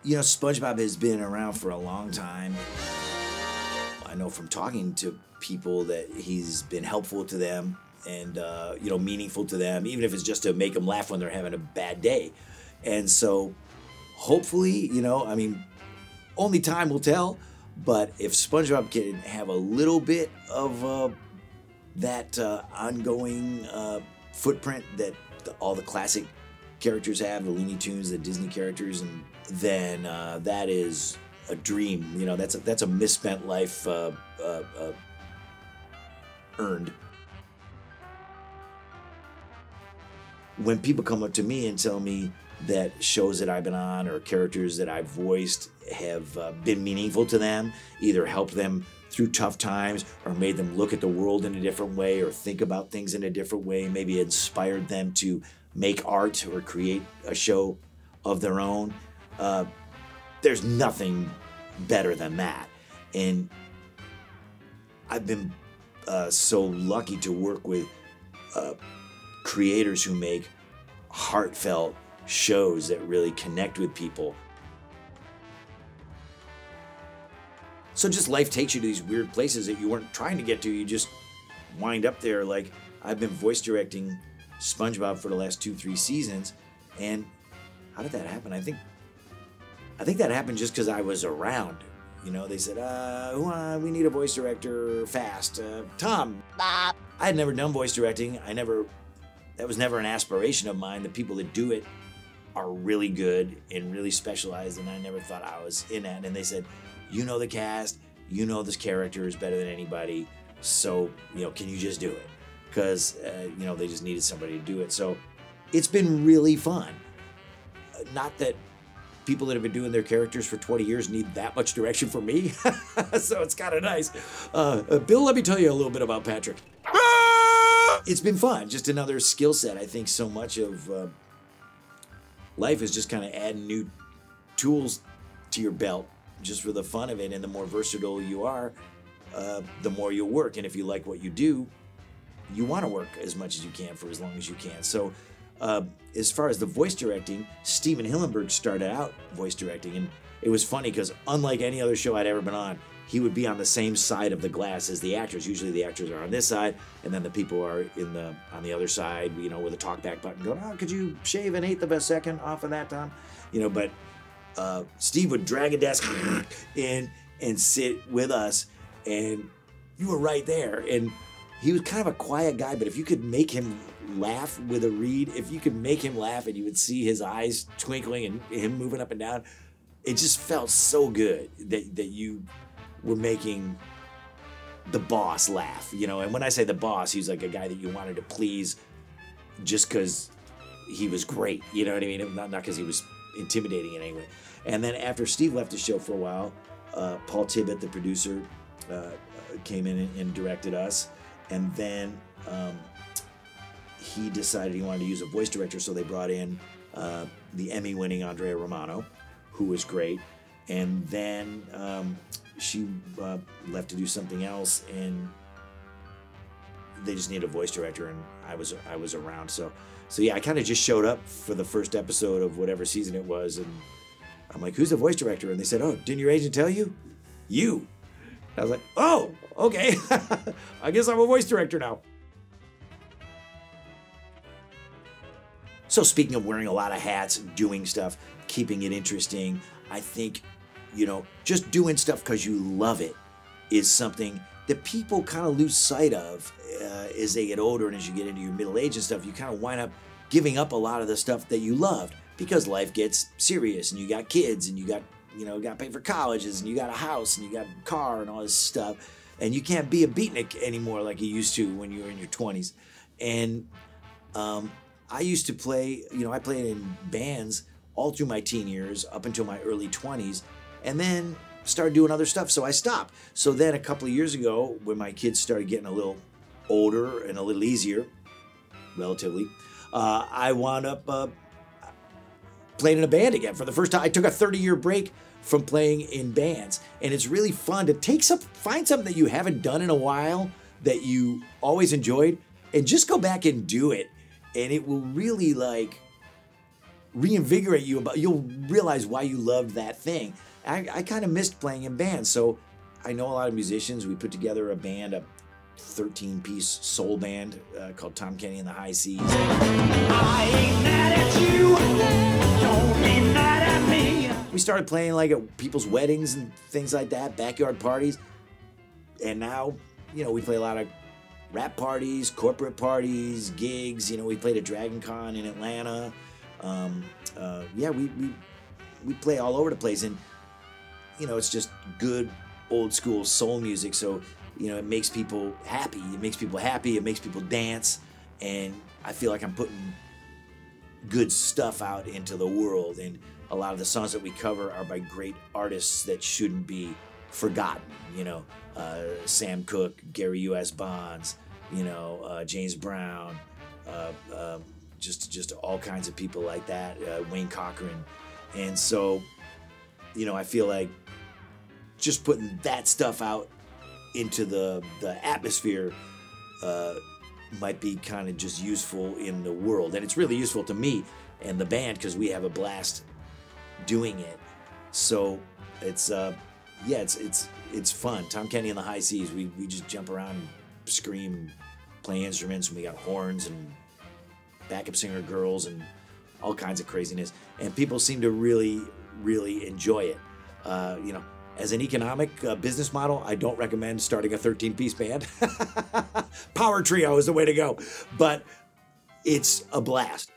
You know, SpongeBob has been around for a long time. I know from talking to people that he's been helpful to them and, you know, meaningful to them, even if it's just to make them laugh when they're having a bad day. And so hopefully, you know, I mean, only time will tell, but if SpongeBob can have a little bit of that ongoing footprint that all the classic characters have, the Looney Tunes, the Disney characters, and then that is a dream. You know, that's a misspent life earned. When people come up to me and tell me that shows that I've been on or characters that I've voiced have been meaningful to them, either helped them through tough times or made them look at the world in a different way or think about things in a different way, maybe inspired them to make art or create a show of their own, there's nothing better than that. And I've been so lucky to work with creators who make heartfelt shows that really connect with people. So just life takes you to these weird places that you weren't trying to get to. You just wind up there. Like, I've been voice directing SpongeBob for the last 2-3 seasons, and how did that happen? I think that happened just because I was around. You know, they said, we need a voice director fast. Tom. I had never done voice directing. That was never an aspiration of mine. The people that do it are really good and really specialized, and I never thought I was in that. And they said, you know the cast, you know this character is better than anybody, so, you know, can you just do it? Because, you know, they just needed somebody to do it. So it's been really fun. Not that people that have been doing their characters for 20 years need that much direction from me, so it's kind of nice. Bill, let me tell you a little bit about Patrick. It's been fun, just another skill set. I think so much of life is just kind of adding new tools to your belt just for the fun of it, and the more versatile you are, the more you'll work. And if you like what you do, you want to work as much as you can for as long as you can. So as far as the voice directing, Steven Hillenburg started out voice directing, and it was funny because unlike any other show I'd ever been on, he would be on the same side of the glass as the actors. Usually the actors are on this side, and then the people are on the other side, you know, with a talkback button going, oh, could you shave 1/8 of a second off of that, Tom? You know, but Steve would drag a desk in and sit with us, and you were right there. And he was kind of a quiet guy, but if you could make him laugh with a read, if you could make him laugh and you would see his eyes twinkling and him moving up and down, it just felt so good that you were making the boss laugh, you know. And when I say the boss, he's like a guy that you wanted to please just because he was great, you know what I mean? Not because he was intimidating in any way. And then after Steve left the show for a while, Paul Tibbett, the producer, came in and directed us. And then he decided he wanted to use a voice director, so they brought in the Emmy-winning Andrea Romano, who was great. And then she left to do something else, and they just needed a voice director, and I was around. So yeah, I kind of just showed up for the first episode of whatever season it was, and I'm like, who's the voice director? And they said, oh, didn't your agent tell you? You. I was like, oh, okay. I guess I'm a voice director now. So speaking of wearing a lot of hats, doing stuff, keeping it interesting, I think, you know, just doing stuff because you love it is something that people kind of lose sight of as they get older, and as you get into your middle age and stuff, you kind of wind up giving up a lot of the stuff that you loved because life gets serious, and you got kids, and you got to pay for colleges, and you got a house, and you got a car, and all this stuff, and you can't be a beatnik anymore like you used to when you were in your 20s. And I used to play, you know, I played in bands all through my teen years up until my early 20s, and then started doing other stuff, so I stopped. So then a couple of years ago, when my kids started getting a little older and a little easier, relatively, I wound up playing in a band again for the first time. I took a 30-year break from playing in bands, and it's really fun to find something that you haven't done in a while that you always enjoyed, and just go back and do it, and it will really, like, reinvigorate you about, you'll realize why you loved that thing. I kind of missed playing in bands, so I know a lot of musicians. We put together a band, a 13-piece soul band called Tom Kenny and the High Seas. I ain't mad at you, don't be mad at me. We started playing like at people's weddings and things like that, backyard parties, and now, you know, we play a lot of rap parties, corporate parties, gigs. You know, we played at Dragon Con in Atlanta. Yeah, we play all over the place, and you know, it's just good old school soul music. So, you know, it makes people happy. It makes people happy. It makes people dance, and I feel like I'm putting good stuff out into the world. And a lot of the songs that we cover are by great artists that shouldn't be forgotten. You know, Sam Cooke, Gary U.S. Bonds, you know, James Brown, just all kinds of people like that, Wayne Cochran. And so, you know, I feel like just putting that stuff out into the atmosphere might be kind of just useful in the world. And it's really useful to me and the band because we have a blast doing it. So it's yeah, it's fun. Tom Kenny and the High Seas, we just jump around and scream and play instruments, and we got horns and backup singer girls and all kinds of craziness, and people seem to really enjoy it. You know, as an economic business model, I don't recommend starting a 13-piece band. Power trio is the way to go, but it's a blast.